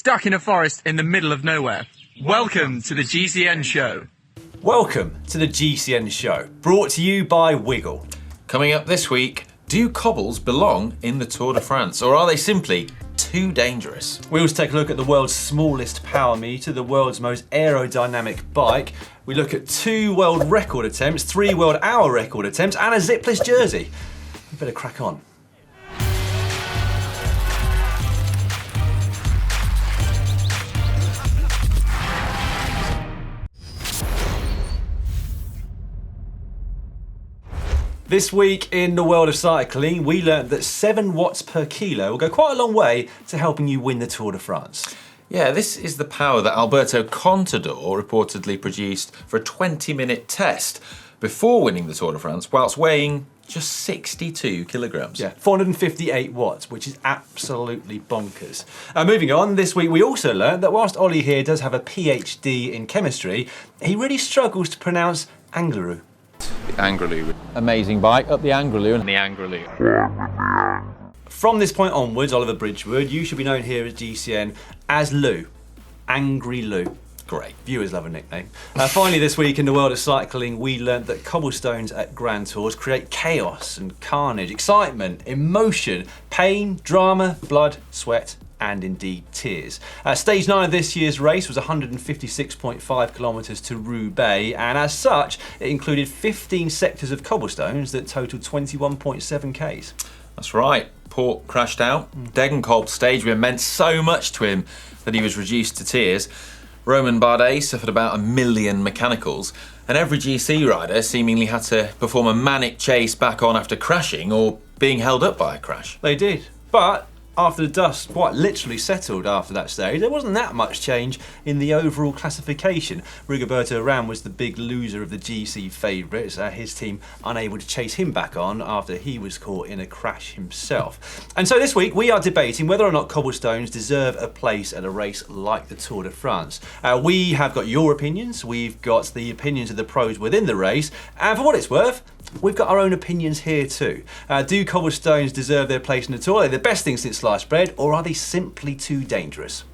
stuck in a forest in the middle of nowhere. Welcome to the GCN Show. Welcome to the GCN Show, brought to you by Wiggle. Coming up this week, do cobbles belong in the Tour de France, or are they simply too dangerous? We also take a look at the world's smallest power meter, the world's most aerodynamic bike. We look at 2 world record attempts, 3 world hour record attempts, and a zipless jersey. We better crack on. This week in the world of cycling, we learnt that 7 watts per kilo will go quite a long way to helping you win the Tour de France. Yeah, this is the power that Alberto Contador reportedly produced for a 20-minute test before winning the Tour de France, whilst weighing just 62 kilograms. Yeah, 458 watts, which is absolutely bonkers. Moving on, this week we also learnt that whilst Ollie here does have a PhD in chemistry, he really struggles to pronounce Angliru. The Angliru. Amazing bike, up the Angliru. And the Angliru. From this point onwards, Oliver Bridgewood, you should be known here at GCN as Lou. Angry Lou. Great. Viewers love a nickname. Finally this week in the world of cycling, we learnt that cobblestones at Grand Tours create chaos and carnage, excitement, emotion, pain, drama, blood, sweat, and indeed tears. Stage 9 of this year's race was 156.5 kilometres to Roubaix, and as such, it included 15 sectors of cobblestones that totaled 21.7 k's. That's right. Porte crashed out. Degenkolb stage meant so much to him that he was reduced to tears. Roman Bardet suffered about 1 million mechanicals, and every GC rider seemingly had to perform a manic chase back on after crashing or being held up by a crash. They did, but after the dust quite literally settled after that stage, there wasn't that much change in the overall classification. Rigoberto Urán was the big loser of the GC favourites, his team unable to chase him back on after he was caught in a crash himself. And so this week we are debating whether or not cobblestones deserve a place at a race like the Tour de France. We have got your opinions, we've got the opinions of the pros within the race, and for what it's worth, we've got our own opinions here too. Do cobblestones deserve their place in the Tour? Are they the best thing since sliced bread, or are they simply too dangerous?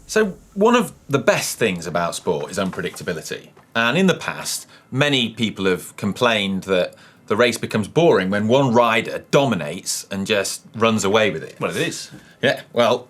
So one of the best things about sport is unpredictability. And in the past, many people have complained that the race becomes boring when one rider dominates and just runs away with it. Well, it is. Yeah, well,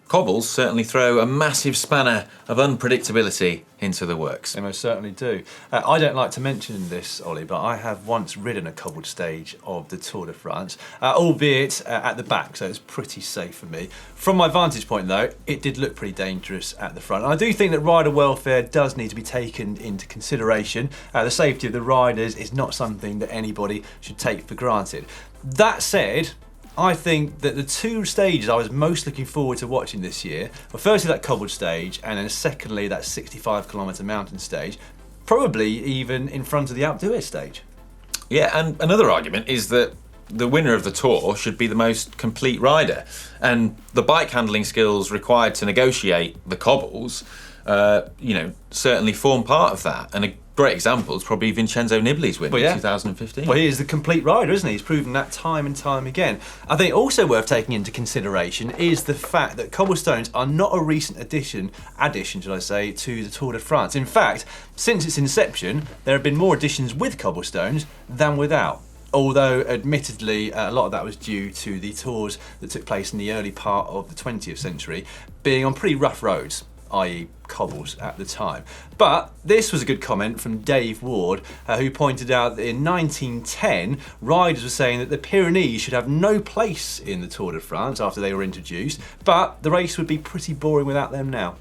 cobbles certainly throw a massive spanner of unpredictability into the works. They most certainly do. I don't like to mention this, Ollie, but I have once ridden a cobbled stage of the Tour de France, albeit at the back, so it's pretty safe for me. From my vantage point, though, it did look pretty dangerous at the front. And I do think that rider welfare does need to be taken into consideration. The safety of the riders is not something that anybody should take for granted. That said, I think that the 2 stages I was most looking forward to watching this year were firstly that cobbled stage, and then secondly that 65-kilometre mountain stage, probably even in front of the Alpe d'Huez stage. Yeah, and another argument is that the winner of the Tour should be the most complete rider, and the bike handling skills required to negotiate the cobbles, certainly form part of that. And a great example is probably Vincenzo Nibali's win in 2015. Well, he is the complete rider, isn't he? He's proven that time and time again. I think also worth taking into consideration is the fact that cobblestones are not a recent addition, should I say, to the Tour de France. In fact, since its inception, there have been more additions with cobblestones than without. Although, admittedly, a lot of that was due to the tours that took place in the early part of the 20th century being on pretty rough roads, i.e. cobbles at the time. But this was a good comment from Dave Ward, who pointed out that in 1910, riders were saying that the Pyrenees should have no place in the Tour de France after they were introduced, but the race would be pretty boring without them now.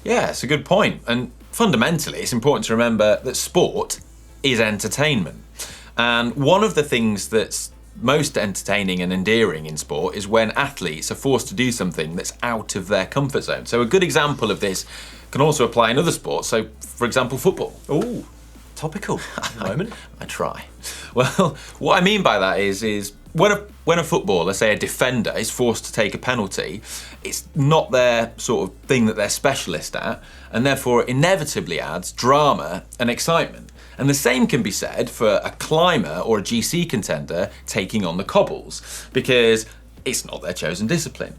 Yeah, it's a good point. And fundamentally, it's important to remember that sport is entertainment. And one of the things that's most entertaining and endearing in sport is when athletes are forced to do something that's out of their comfort zone. So a good example of this can also apply in other sports. So, for example, football. Ooh, topical at the moment. I try. Well, what I mean by that is when a footballer, say a defender, is forced to take a penalty, it's not their sort of thing that they're specialist at, and therefore it inevitably adds drama and excitement. And the same can be said for a climber or a GC contender taking on the cobbles, because it's not their chosen discipline.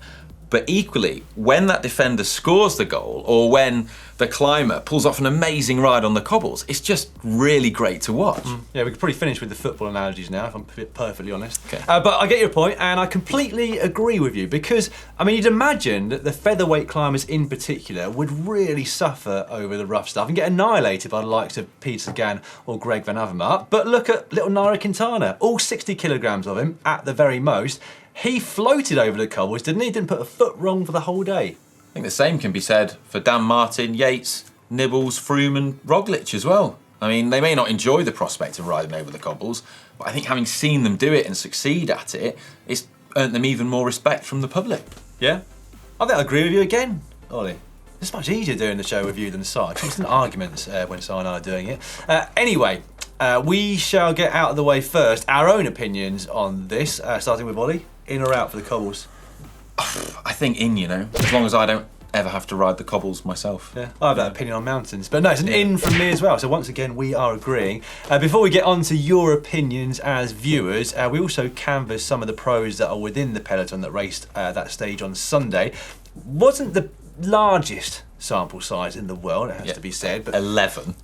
But equally, when that defender scores the goal, or when the climber pulls off an amazing ride on the cobbles, it's just really great to watch. Yeah, we could probably finish with the football analogies now, if I'm perfectly honest. Okay. But I get your point, and I completely agree with you, because, I mean, you'd imagine that the featherweight climbers in particular would really suffer over the rough stuff and get annihilated by the likes of Peter Sagan or Greg Van Avermaet. But look at little Nairo Quintana, all 60 kilograms of him at the very most. He floated over the cobbles, didn't he? Didn't put a foot wrong for the whole day. I think the same can be said for Dan Martin, Yates, Nibbles, Froome and Roglic as well. I mean, they may not enjoy the prospect of riding over the cobbles, but I think having seen them do it and succeed at it, it's earned them even more respect from the public. Yeah? I think I agree with you again, Ollie. It's much easier doing the show with you than Si. Constant arguments when Si and I are doing it. Anyway, we shall get out of the way first our own opinions on this, starting with Ollie. In or out for the cobbles? I think in, you know, as long as I don't ever have to ride the cobbles myself. Yeah, I have that opinion on mountains. But no, it's an in from me as well. So once again, we are agreeing. Before we get on to your opinions as viewers, we also canvassed some of the pros that are within the peloton that raced that stage on Sunday. Wasn't the largest sample size in the world, it has to be said. But 11.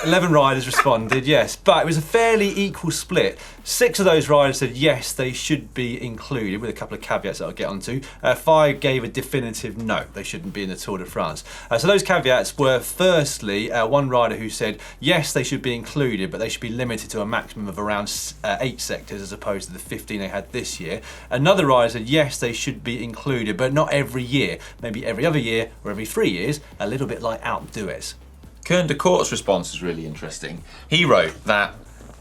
11 riders responded, yes. But it was a fairly equal split. 6 of those riders said yes, they should be included, with a couple of caveats that I'll get onto. 5 gave a definitive no, they shouldn't be in the Tour de France. So those caveats were, firstly, one rider who said yes, they should be included, but they should be limited to a maximum of around 8 sectors as opposed to the 15 they had this year. Another rider said yes, they should be included, but not every year, maybe every other year or every 3 years. A little bit like Alpe d'Huez. Kern de Court's response is really interesting. He wrote that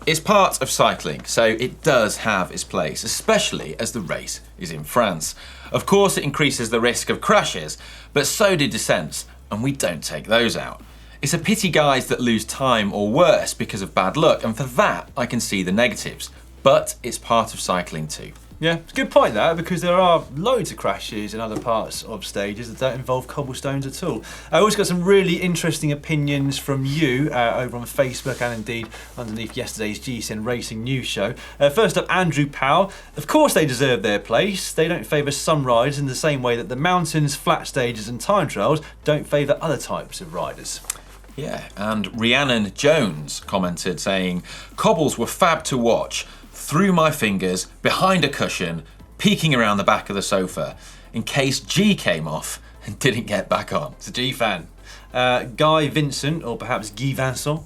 it's part of cycling, so it does have its place, especially as the race is in France. Of course, it increases the risk of crashes, but so do descents, and we don't take those out. It's a pity guys that lose time or worse because of bad luck, and for that I can see the negatives, but it's part of cycling too. Yeah, it's a good point that, because there are loads of crashes in other parts of stages that don't involve cobblestones at all. I also got some really interesting opinions from you over on Facebook and indeed underneath yesterday's GCN Racing News show. First up, Andrew Powell. Of course they deserve their place. They don't favour some riders in the same way that the mountains, flat stages and time trials don't favour other types of riders. Yeah, and Rhiannon Jones commented saying, cobbles were fab to watch. Through my fingers, behind a cushion, peeking around the back of the sofa, in case G came off and didn't get back on. It's a G fan. Guy Vincent, or perhaps Guy Vincent.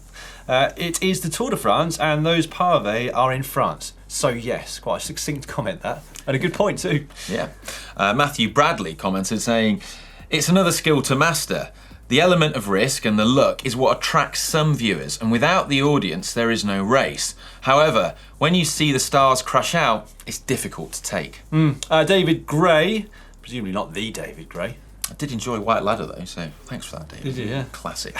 It is the Tour de France, and those pavés are in France. So yes, quite a succinct comment that, and a good point too. Yeah. Matthew Bradley commented saying, it's another skill to master. The element of risk and the luck is what attracts some viewers, and without the audience, there is no race. However, when you see the stars crash out, it's difficult to take. David Gray, presumably not the David Gray. I did enjoy White Ladder though, so thanks for that, David. Did you, yeah? Classic.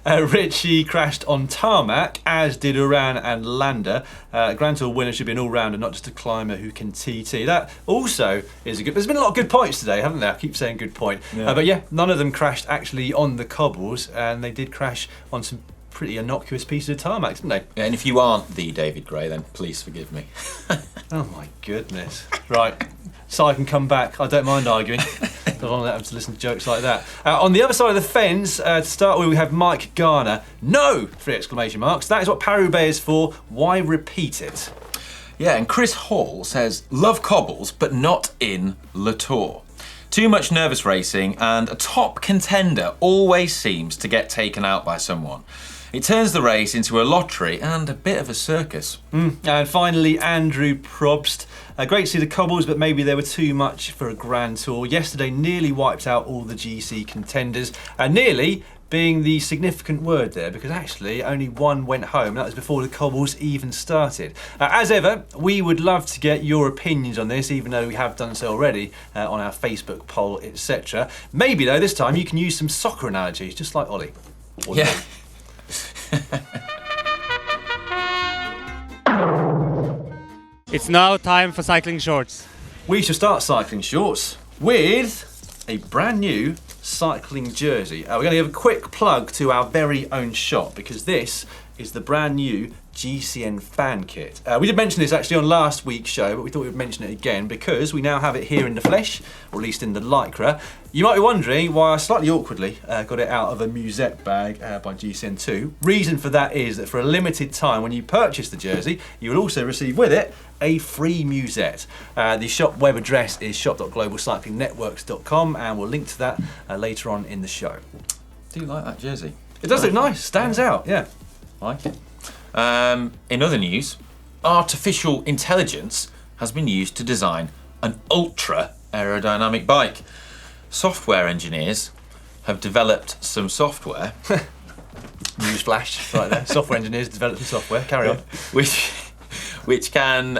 Richie crashed on tarmac, as did Uran and Landa. Grand Tour winner should be an all-rounder, not just a climber who can TT. That also is a good... There's been a lot of good points today, haven't there? I keep saying good point. Yeah. But yeah, none of them crashed actually on the cobbles, and they did crash on some pretty innocuous pieces of tarmac, didn't they? Yeah, and if you aren't the David Gray, then please forgive me. Oh my goodness. Right, so I can come back. I don't mind arguing. I don't want to let them to listen to jokes like that. On the other side of the fence, to start with, we have Mike Garner. No! 3 exclamation marks. That is what Paris-Roubaix is for. Why repeat it? Yeah, and Chris Hall says, love cobbles, but not in Le Tour. Too much nervous racing, and a top contender always seems to get taken out by someone. It turns the race into a lottery and a bit of a circus. And finally, Andrew Probst. Great to see the cobbles, but maybe they were too much for a Grand Tour. Yesterday nearly wiped out all the GC contenders. Nearly being the significant word there, because actually only one went home. That was before the cobbles even started. As ever, we would love to get your opinions on this, even though we have done so already on our Facebook poll, etc. Maybe, though, this time you can use some soccer analogies, just like Ollie. Or Yeah. It's now time for cycling shorts. We shall start cycling shorts with a brand new cycling jersey. We're going to give a quick plug to our very own shop, because this is the brand new GCN fan kit. We did mention this actually on last week's show, but we thought we would mention it again because we now have it here in the flesh, or at least in the lycra. You might be wondering why I slightly awkwardly got it out of a musette bag by GCN 2. Reason for that is that for a limited time, when you purchase the jersey, you will also receive with it a free musette. The shop web address is shop.globalcyclingnetworks.com, and we'll link to that later on in the show. Do you like that jersey? It does look nice, stands out, yeah. Like it. In other news, artificial intelligence has been used to design an ultra aerodynamic bike. Software engineers have developed some software. Newsflash, right there. Software engineers developed some software. Carry on. Which can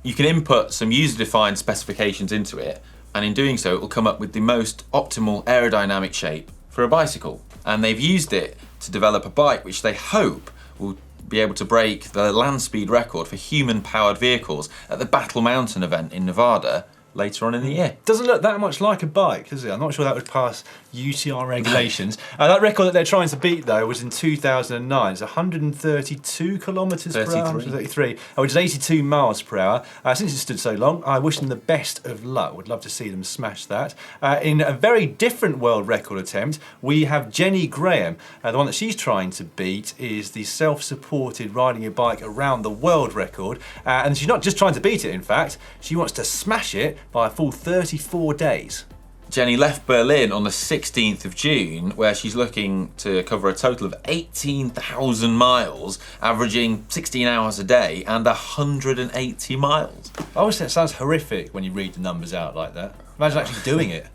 you can input some user-defined specifications into it, and in doing so, it will come up with the most optimal aerodynamic shape for a bicycle. And they've used it to develop a bike which they hope will be able to break the land speed record for human-powered vehicles at the Battle Mountain event in Nevada later on in the year. Doesn't look that much like a bike, does it? I'm not sure that would pass UTR regulations. That record that they're trying to beat, though, was in 2009. It's 132 kilometres per hour. 33, which is 82 miles per hour. Since it stood so long, I wish them the best of luck. Would love to see them smash that. In a very different world record attempt, we have Jenny Graham. The one that she's trying to beat is the self-supported riding a bike around the world record. And she's not just trying to beat it, in fact. She wants to smash it by a full 34 days. Jenny left Berlin on the 16th of June, where she's looking to cover a total of 18,000 miles, averaging 16 hours a day and 180 miles. I always think it sounds horrific when you read the numbers out like that. Imagine actually doing it.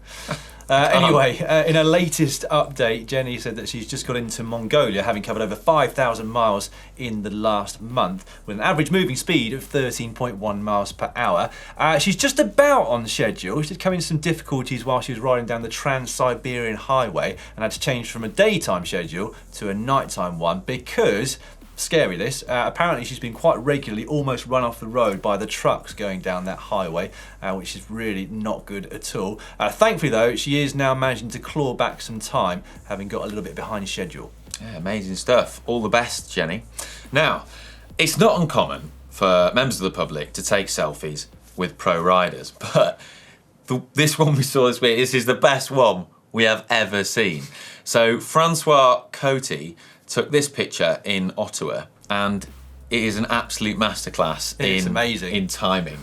Anyway, in her latest update, Jenny said that she's just got into Mongolia, having covered over 5,000 miles in the last month, with an average moving speed of 13.1 miles per hour. She's just about on schedule. She did come into some difficulties while she was riding down the Trans-Siberian Highway and had to change from a daytime schedule to a nighttime one because, scary this, apparently she's been quite regularly almost run off the road by the trucks going down that highway, which is really not good at all. Thankfully though, she is now managing to claw back some time, having got a little bit behind schedule. Yeah, amazing stuff. All the best, Jenny. Now, it's not uncommon for members of the public to take selfies with pro riders, but this one we saw this week, this is the best one we have ever seen. So Francois Coty took this picture in Ottawa, and it is an absolute masterclass in timing.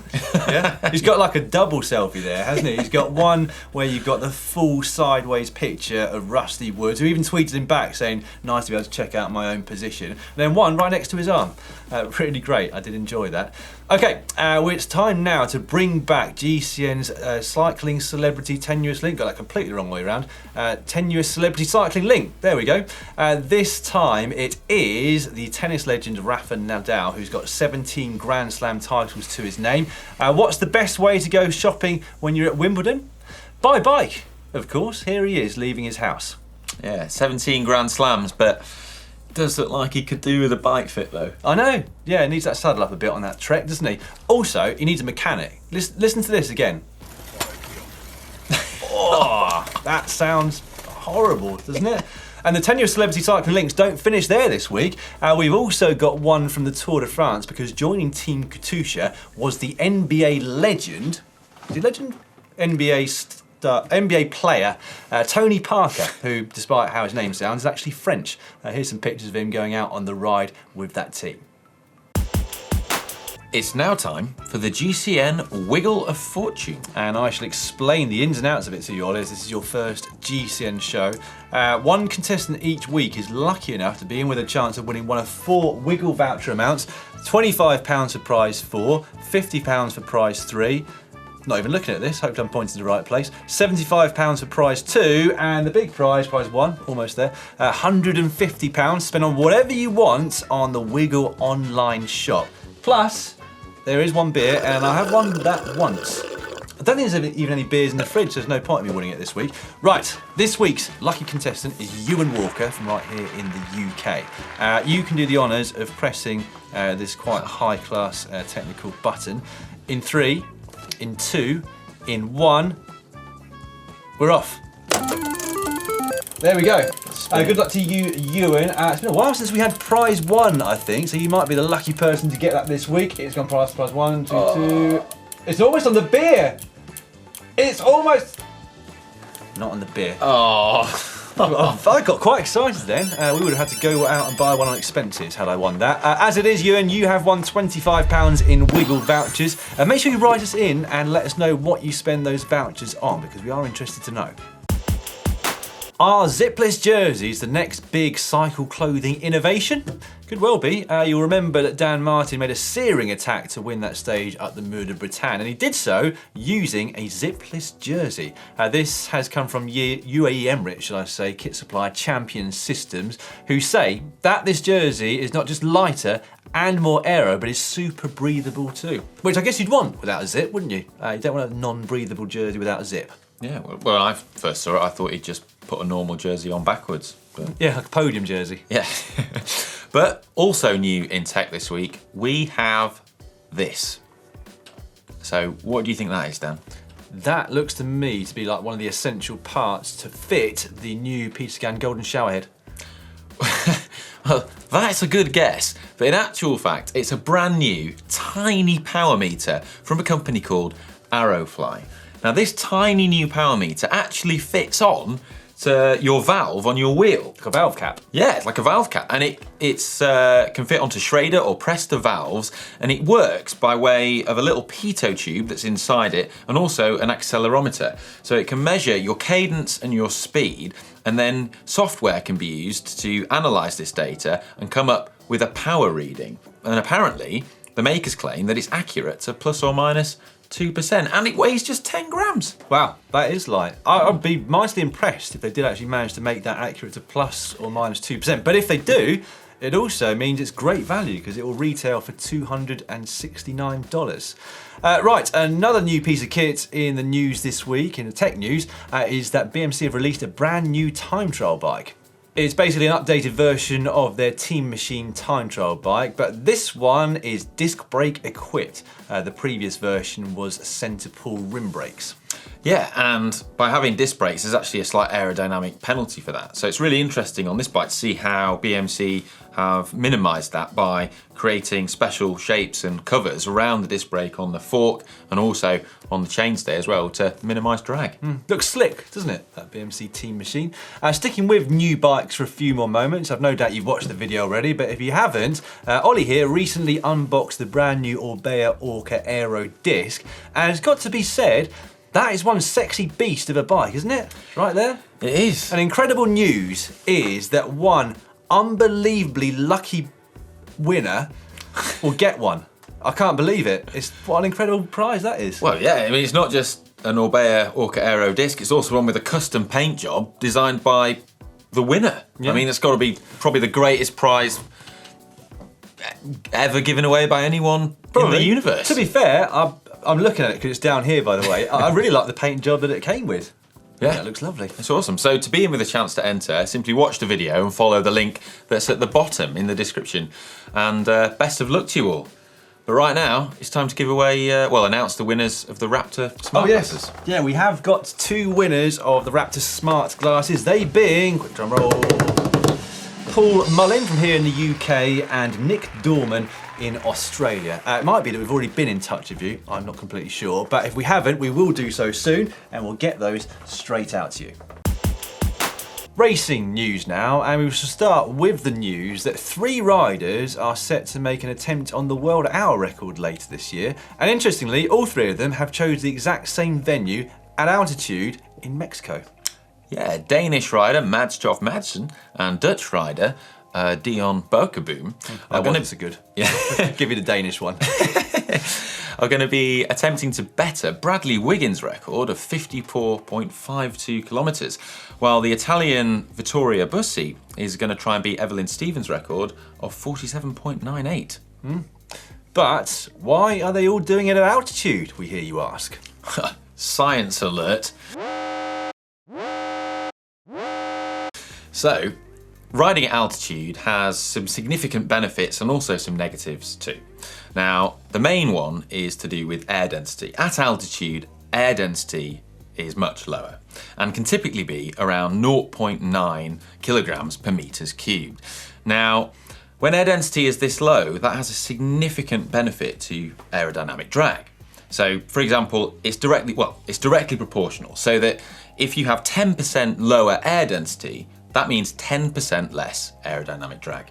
Yeah, he's got like a double selfie there, hasn't he? He's got one where you've got the full sideways picture of Rusty Woods, who even tweeted him back saying, nice to be able to check out my own position. And then one right next to his arm. Really great, I did enjoy that. Okay, well, it's time now to bring back GCN's Cycling Celebrity Tenuous Link. Got that completely the wrong way around. Tenuous Celebrity Cycling Link, there we go. This time it is the tennis legend Rafa Nadal, who's got 17 Grand Slam titles to his name. What's the best way to go shopping when you're at Wimbledon? By bike, of course. Here he is, leaving his house. Yeah, 17 Grand Slams, but does look like he could do with a bike fit though. I know, yeah, he needs that saddle up a bit on that trek, doesn't he? Also, he needs a mechanic. Listen to this again. Oh, that sounds horrible, doesn't it? And the Tenuous Celebrity Cycling Links don't finish there this week. We've also got one from the Tour de France, because joining Team Katusha was the NBA legend, is he legend? NBA player Tony Parker, who, despite how his name sounds, is actually French. Here's some pictures of him going out on the ride with that team. It's now time for the GCN Wiggle of Fortune. And I shall explain the ins and outs of it to you all, as this is your first GCN show. One contestant each week is lucky enough to be in with a chance of winning one of 4 Wiggle voucher amounts. £25 for prize 4, £50 for prize 3, not even looking at this, hopefully I'm pointing to the right place, £75 for prize 2, and the big prize 1, almost there, £150 spent on whatever you want on the Wiggle online shop. Plus, there is one beer, and I have won that once. I don't think there's even any beers in the fridge, so there's no point in me winning it this week. Right, this week's lucky contestant is Ewan Walker from right here in the UK. You can do the honours of pressing this quite high-class technical button. In 3, in 2, in 1, we're off. There we go. chance. Good luck to you, Ewan. It's been a while since we had prize one, I think, so you might be the lucky person to get that this week. It's gone prize one, two. It's almost on the beer. It's almost not on the beer. Oh. I got quite excited then. We would have had to go out and buy one on expenses had I won that. As it is, Ewan, you have won £25 in Wiggle vouchers. Make sure you write us in and let us know what you spend those vouchers on, because we are interested to know. Are zipless jerseys the next big cycle clothing innovation? Could well be. You'll remember that Dan Martin made a searing attack to win that stage at the Mur de Bretagne, and he did so using a zipless jersey. This has come from UAE Emirates, shall I say, kit supplier Champion Systems, who say that this jersey is not just lighter and more aero, but is super breathable too. Which I guess you'd want without a zip, wouldn't you? You don't want a non-breathable jersey without a zip. Yeah, well, I first saw it, I thought he'd just put a normal jersey on backwards. But... yeah, like a podium jersey. Yeah. But also new in tech this week, we have this. So what do you think that is, Dan? That looks to me to be like one of the essential parts to fit the new Peterscan Golden Showerhead. Well, that's a good guess, but in actual fact, it's a brand new, tiny power meter from a company called Arrowfly. Now, this tiny new power meter actually fits on to your valve on your wheel. Like a valve cap? Yeah, it's like a valve cap, and it can fit onto Schrader or Presta valves, and it works by way of a little pitot tube that's inside it, and also an accelerometer. So it can measure your cadence and your speed, and then software can be used to analyse this data and come up with a power reading. And apparently, the makers claim that it's accurate to plus or minus 2%, and it weighs just 10 grams. Wow, that is light. I'd be mightily impressed if they did actually manage to make that accurate to plus or minus 2%. But if they do, it also means it's great value because it will retail for $269. Right, another new piece of kit in the news this week, in the tech news, is that BMC have released a brand new time trial bike. It's basically an updated version of their Team Machine time trial bike, but this one is disc brake equipped. The previous version was centre pull rim brakes. Yeah, and by having disc brakes, there's actually a slight aerodynamic penalty for that. So it's really interesting on this bike to see how BMC have minimised that by creating special shapes and covers around the disc brake on the fork and also on the chainstay as well to minimise drag. Looks slick, doesn't it, that BMC Team Machine? Sticking with new bikes for a few more moments, I've no doubt you've watched the video already, but if you haven't, Ollie here recently unboxed the brand new Roubaix Orca Aero disc, and it's got to be said, that is one sexy beast of a bike, isn't it? Right there? It is. And incredible news is that one unbelievably lucky winner will get one. I can't believe it. What an incredible prize that is. Well, yeah, I mean, it's not just an Roubaix Orca Aero disc, it's also one with a custom paint job designed by the winner. Yeah. I mean, it's got to be probably the greatest prize ever given away by anyone in the universe. To be fair, I'm looking at it because it's down here, by the way. I really like the paint job that it came with. Yeah, it looks lovely. It's awesome. So to be in with a chance to enter, simply watch the video and follow the link that's at the bottom in the description. And best of luck to you all. But right now, it's time to give away, announce the winners of the Raptor Smart Glasses. Yeah, we have got 2 winners of the Raptor Smart Glasses. They being, quick drum roll, Paul Mullin from here in the UK and Nick Dorman in Australia. It might be that we've already been in touch with you, I'm not completely sure, but if we haven't, we will do so soon and we'll get those straight out to you. Racing news now, and we shall start with the news that 3 riders are set to make an attempt on the world hour record later this year, and interestingly, all 3 of them have chosen the exact same venue at altitude in Mexico. Yeah, Danish rider Mads Stoff Madsen and Dutch rider Dion Berkeboom are going to be good. Yeah, give you the Danish one. are going to be attempting to better Bradley Wiggins' record of 54.52 kilometres, while the Italian Vittoria Bussi is going to try and beat Evelyn Stevens' record of 47.98. But why are they all doing it at altitude, we hear you ask? Science alert. So, riding at altitude has some significant benefits and also some negatives too. Now, the main one is to do with air density. At altitude, air density is much lower and can typically be around 0.9 kilograms per meters cubed. Now, when air density is this low, that has a significant benefit to aerodynamic drag. So, for example, it's directly proportional, so that if you have 10% lower air density, that means 10% less aerodynamic drag.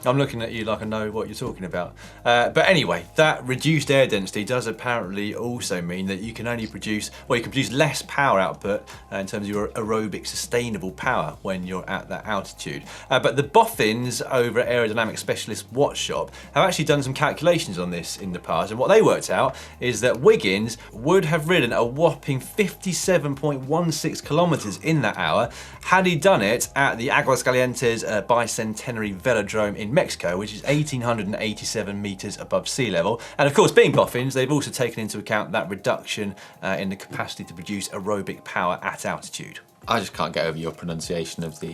I'm looking at you like I know what you're talking about. But anyway, that reduced air density does apparently also mean that you can only produce, you can produce less power output in terms of your aerobic sustainable power when you're at that altitude. But the boffins over at Aerodynamic Specialist Watch Shop have actually done some calculations on this in the past, and what they worked out is that Wiggins would have ridden a whopping 57.16 kilometers in that hour had he done it at the Aguascalientes Bicentenary Velodrome in Mexico, which is 1,887 meters above sea level. And of course, being boffins, they've also taken into account that reduction in the capacity to produce aerobic power at altitude. I just can't get over your pronunciation of the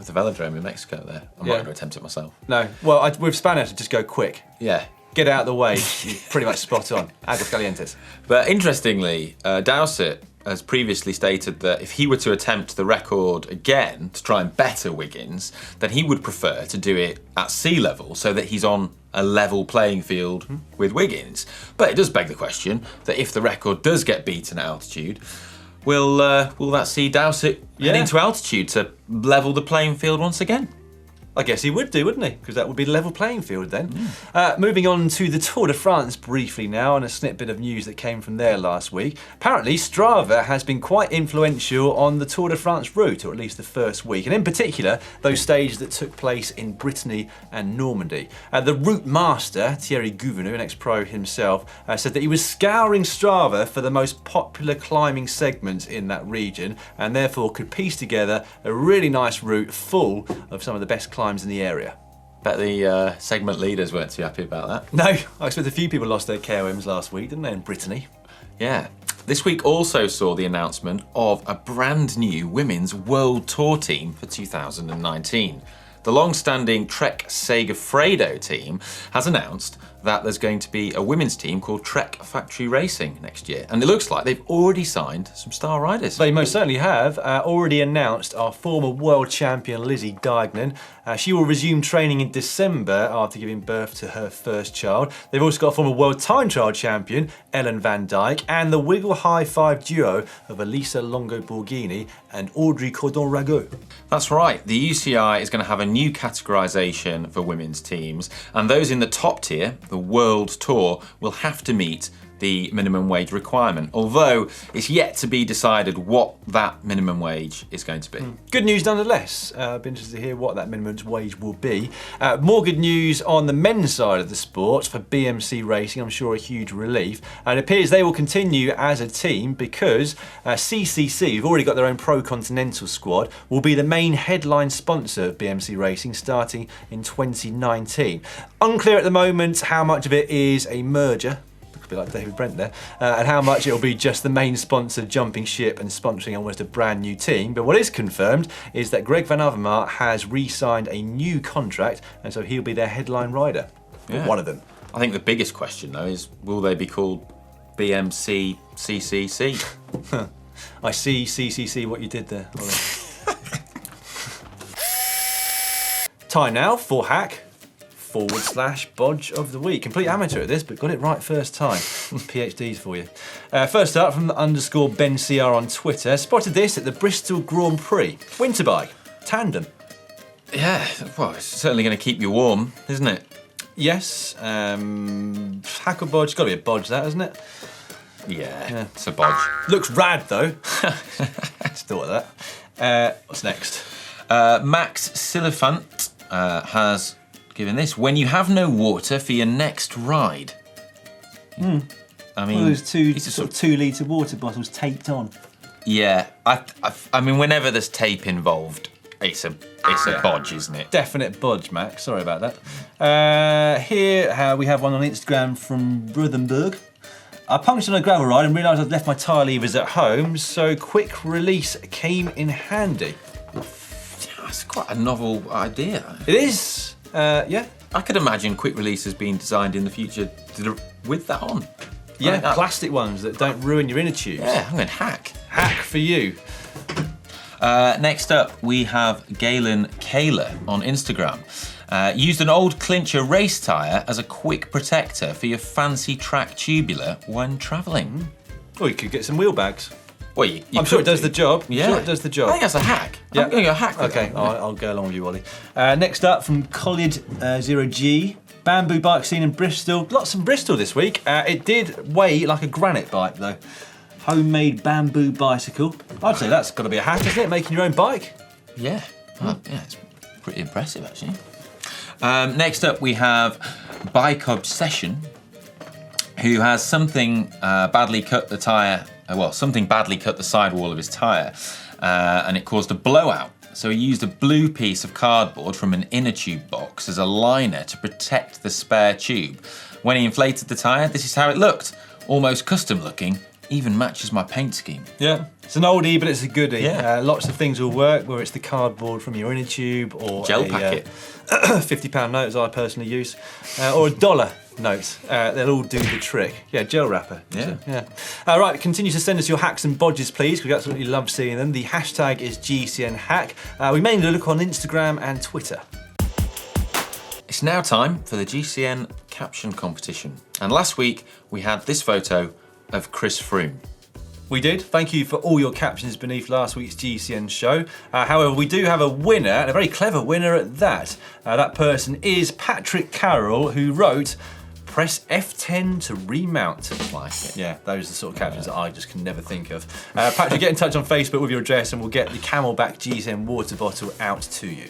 velodrome in Mexico there. I'm not going to attempt it myself. No, well, with Spanish, just go quick. Yeah. Get out of the way, you're pretty much spot on. Aguascalientes. But interestingly, Dowsett has previously stated that if he were to attempt the record again to try and better Wiggins, then he would prefer to do it at sea level so that he's on a level playing field with Wiggins. But it does beg the question that if the record does get beaten at altitude, will that see Dowsett head into altitude to level the playing field once again? I guess he would do, wouldn't he? Because that would be the level playing field then. Moving on to the Tour de France briefly now, and a snippet of news that came from there last week. Apparently, Strava has been quite influential on the Tour de France route, or at least the first week, and in particular, those stages that took place in Brittany and Normandy. The route master, Thierry Gouvenou, an ex-pro himself, said that he was scouring Strava for the most popular climbing segments in that region, and therefore could piece together a really nice route full of some of the best climbing in the area. Bet the segment leaders weren't too happy about that. No, I expect a few people lost their KOMs last week, didn't they, in Brittany? Yeah. This week also saw the announcement of a brand new women's World Tour team for 2019. The long-standing Trek Segafredo team has announced that there's going to be a women's team called Trek Factory Racing next year. And it looks like they've already signed some star riders. They most certainly have. Already announced our former world champion Lizzie Deignan. She will resume training in December after giving birth to her first child. They've also got former world time trial champion Ellen van Dijk and the Wiggle High Five duo of Elisa Longo Borghini and Audrey Cordon-Rago. That's right. The UCI is going to have a new categorisation for women's teams, and those in the top tier, the World Tour, will have to meet the minimum wage requirement, although it's yet to be decided what that minimum wage is going to be. Good news nonetheless. I'd be interested to hear what that minimum wage will be. More good news on the men's side of the sport for BMC Racing, I'm sure a huge relief. And it appears they will continue as a team because CCC, who've already got their own Pro Continental squad, will be the main headline sponsor of BMC Racing starting in 2019. Unclear at the moment how much of it is a merger, a bit like David Brent there, and how much it'll be just the main sponsor jumping ship and sponsoring almost a brand new team. But what is confirmed is that Greg Van Avermaet has re-signed a new contract, and so he'll be their headline rider. Yeah. One of them. I think the biggest question though is, will they be called BMC CCC? I see CCC what you did there, Ollie. Time now for Hack / bodge of the week. Complete amateur at this, but got it right first time. PhDs for you. First up from the _ Ben CR on Twitter. Spotted this at the Bristol Grand Prix. Winter bike. Tandem. Yeah, well, it's certainly going to keep you warm, isn't it? Yes. Hack or bodge? Got to be a bodge, that, isn't it? Yeah, it's a bodge. Looks rad, though. Just thought of that. What's next? Max Silifant has given this: when you have no water for your next ride. I mean, those two 2-litre water bottles taped on. Yeah, I mean, whenever there's tape involved, it's a bodge, isn't it? Definite bodge, Max. Sorry about that. Here we have one on Instagram from Ruthenberg. I punctured on a gravel ride and realised I'd left my tyre levers at home, so quick release came in handy. That's quite a novel idea. It is. Yeah. I could imagine quick releases being designed in the future with that on. Yeah, plastic ones that don't ruin your inner tubes. Yeah, I'm going hack. hack for you? Next up, we have Galen Kaler on Instagram. Used an old clincher race tyre as a quick protector for your fancy track tubular when travelling. Well, you could get some wheel bags. Well, you I'm sure it does the job. Yeah. I'm sure it does the job. I think that's a hack. Yeah. I'm going to go hack with Okay, that. I'll go along with you, Ollie. Next up from Collid 0G. Bamboo bike scene in Bristol. Lots in Bristol this week. It did weigh like a granite bike though. Homemade bamboo bicycle. I'd say that's got to be a hack, isn't it? Making your own bike. Yeah. Well, yeah, it's pretty impressive actually. Next up, we have Bike Obsession, who has something badly cut the tyre. Something badly cut the sidewall of his tyre, and it caused a blowout. So he used a blue piece of cardboard from an inner tube box as a liner to protect the spare tube. When he inflated the tyre, this is how it looked. Almost custom looking, even matches my paint scheme. Yeah, it's an oldie, but it's a goodie. Yeah. Lots of things will work, whether it's the cardboard from your inner tube or Gel a packet. £50 note, as I personally use, or a $1 note. They'll all do the trick. Yeah, gel wrapper. Yeah. Right, continue to send us your hacks and bodges, please, because we absolutely love seeing them. The hashtag is GCN Hack. We mainly look on Instagram and Twitter. It's now time for the GCN caption competition. And last week, we had this photo of Chris Froome. We did. Thank you for all your captions beneath last week's GCN show. However, we do have a winner, and a very clever winner at that. That person is Patrick Carroll, who wrote, "Press F10 to remount." Like it. Yeah, those are the sort of captions that I just can never think of. Patrick, get in touch on Facebook with your address and we'll get the Camelback GCN water bottle out to you.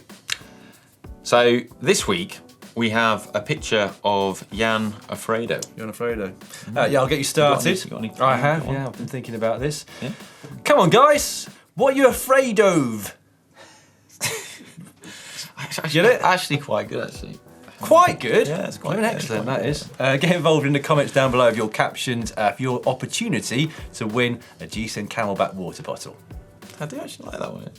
So this week, we have a picture of Jan Alfredo. You're Alfredo. Yeah, I'll get you started. You got any- I have, go on. yeah, I've been thinking about this. Yeah? Come on, guys. What are you afraid of? Get it? Actually quite good, actually. Quite good. Yeah, it's quite good, excellent. quite That is. Get involved in the comments down below of your captions for your opportunity to win a GCN Camelback water bottle. I do actually like that one.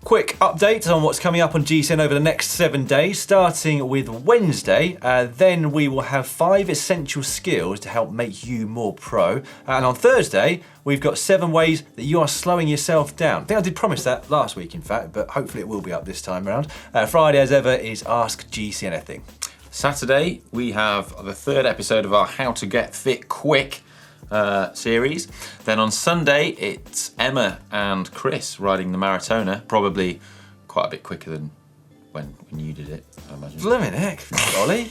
Quick update on what's coming up on GCN over the next 7 days, starting with Wednesday. Then we will have 5 essential skills to help make you more pro. And on Thursday, we've got 7 ways that you are slowing yourself down. I think I did promise that last week, in fact, but hopefully it will be up this time around. Friday, as ever, is Ask GC Anything. Saturday, we have the 3rd episode of our How to Get Fit Quick series. Then on Sunday, it's Emma and Chris riding the Maratona, probably quite a bit quicker than when you did it, I imagine. Blimmin' heck, Ollie.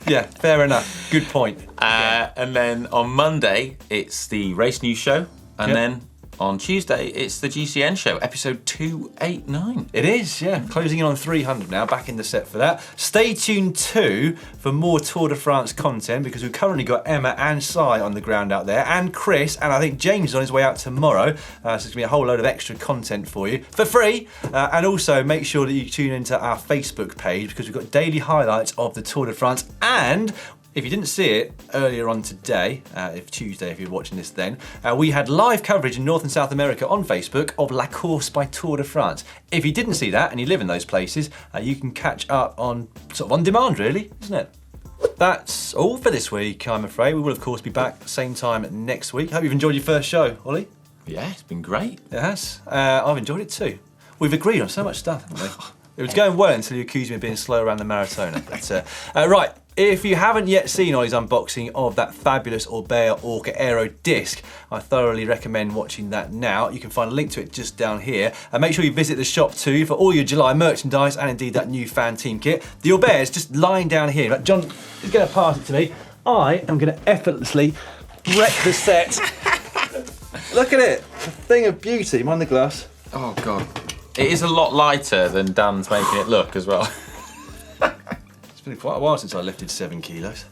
Yeah, fair enough. Good point. And then on Monday, it's the Race News Show. And Yep. then on Tuesday, it's the GCN Show, episode 289. It is, yeah. Closing in on 300 now, back in the set for that. Stay tuned too for more Tour de France content, because we've currently got Emma and Si on the ground out there, and Chris, and I think James is on his way out tomorrow. So there's going to be a whole load of extra content for you for free. And also make sure that you tune into our Facebook page, because we've got daily highlights of the Tour de France. And if you didn't see it earlier on today, if Tuesday, if you're watching this then, we had live coverage in North and South America on Facebook of La Course by Tour de France. If you didn't see that and you live in those places, you can catch up on sort of on demand, really, isn't it? That's all for this week, I'm afraid. We will, of course, be back same time next week. Hope you've enjoyed your first show, Ollie. Yeah, it's been great. It has. I've enjoyed it too. We've agreed on so much stuff, haven't we? It was going well until you accused me of being slow around the Maratona. But, right. If you haven't yet seen Ollie's unboxing of that fabulous Roubaix Orca Aero disc, I thoroughly recommend watching that now. You can find a link to it just down here. And make sure you visit the shop too for all your July merchandise and indeed that new fan team kit. The Roubaix is just lying down here. Right, John is going to pass it to me. I am going to effortlessly wreck the set. Look at it. A thing of beauty. Mind the glass. Oh, God. It is a lot lighter than Dan's making it look as well. It's been quite a while since I lifted 7 kilos.